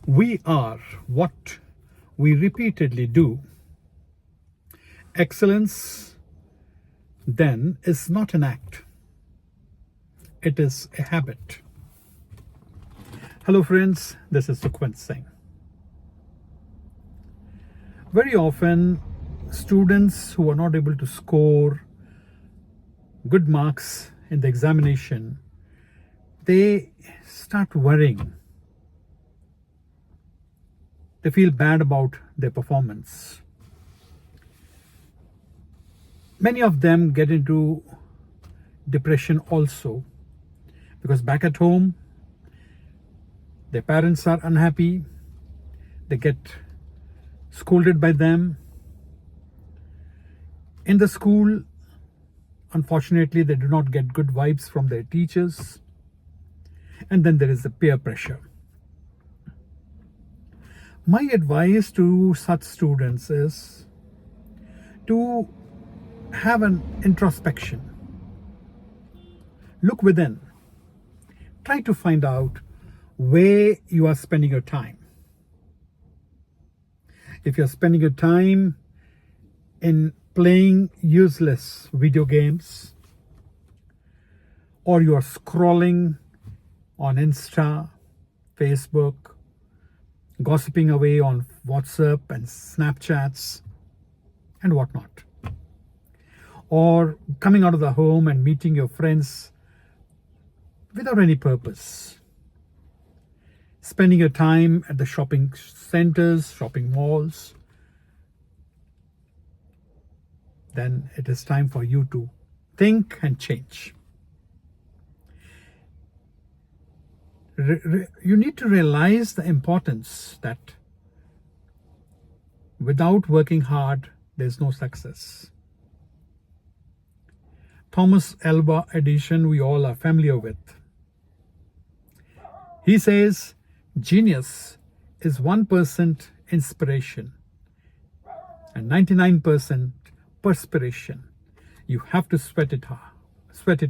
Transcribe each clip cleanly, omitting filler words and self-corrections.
We are what we repeatedly do. Excellence, then, is not an act, it is a habit. Hello, friends, this is Sukhwant Singh. Very often, students who are not able to score good marks in the examination, they start worrying. They feel bad about their performance. Many of them get into depression also because back at home, their parents are unhappy, they get scolded by them. In the school, unfortunately, they do not get good vibes from their teachers. And then there is the peer pressure. My advice to such students is to have an introspection. Look within. Try to find out where you are spending your time. If you're spending your time in playing useless video games, or you are scrolling on Insta, Facebook, gossiping away on WhatsApp and Snapchats and whatnot, or coming out of the home and meeting your friends without any purpose, spending your time at the shopping centers, shopping malls, then it is time for you to think and change. You need to realize the importance that without working hard, there's no success. Thomas Alva Edison, we all are familiar with. He says, genius is 1% inspiration and 99% perspiration. You have to sweat it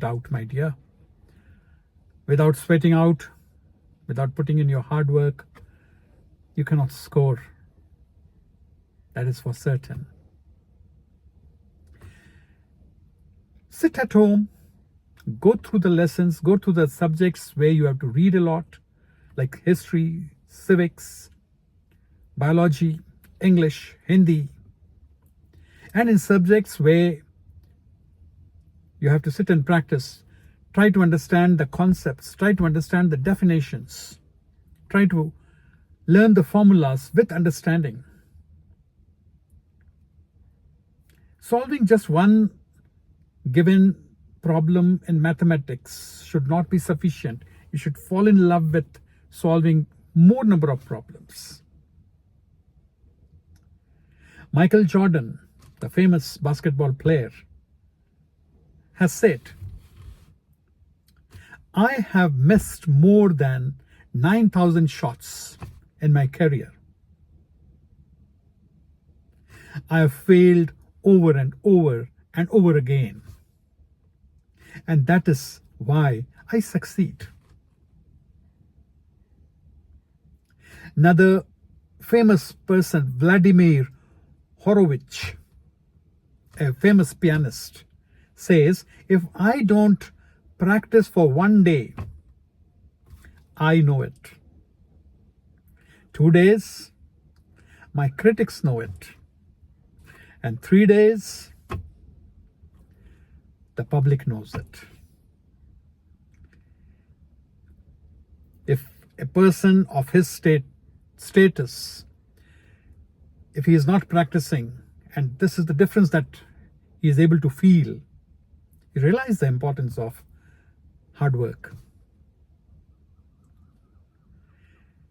out, my dear. Without sweating out, without putting in your hard work, you cannot score. That is for certain. Sit at home, go through the lessons, go through the subjects where you have to read a lot, like history, civics, biology, English, Hindi. And in subjects where you have to sit and practice, try to understand the concepts, try to understand the definitions, try to learn the formulas with understanding. Solving just one given problem in mathematics should not be sufficient. You should fall in love with solving more number of problems. Michael Jordan, the famous basketball player, has said, I have missed more than 9,000 shots in my career. I have failed over and over and over again. And that is why I succeed. Another famous person, Vladimir Horowitz, a famous pianist, says, if I don't practice for one day, I know it. 2 days, my critics know it. And 3 days, the public knows it. If a person of his status, if he is not practicing, and this is the difference that he is able to feel, he realizes the importance of hard work.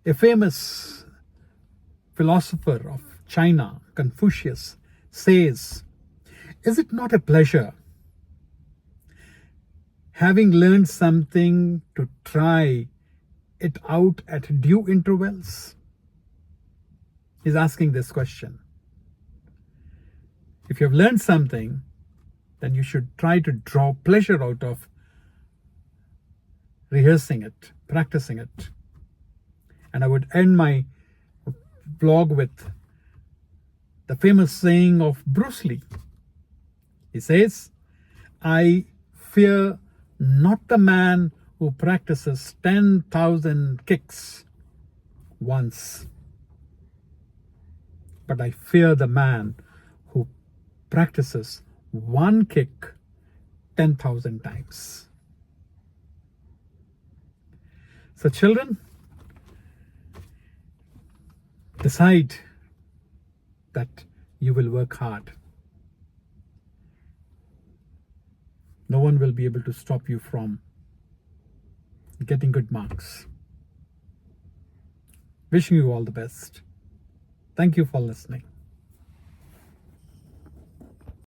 A famous philosopher of China, Confucius, says, is it not a pleasure, having learned something, to try it out at due intervals? He's asking this question. If you have learned something, then you should try to draw pleasure out of rehearsing it, practicing it. And I would end my vlog with the famous saying of Bruce Lee. He says, I fear not the man who practices 10,000 kicks once, but I fear the man who practices one kick 10,000 times. So children, decide that you will work hard. No one will be able to stop you from getting good marks. Wishing you all the best. Thank you for listening.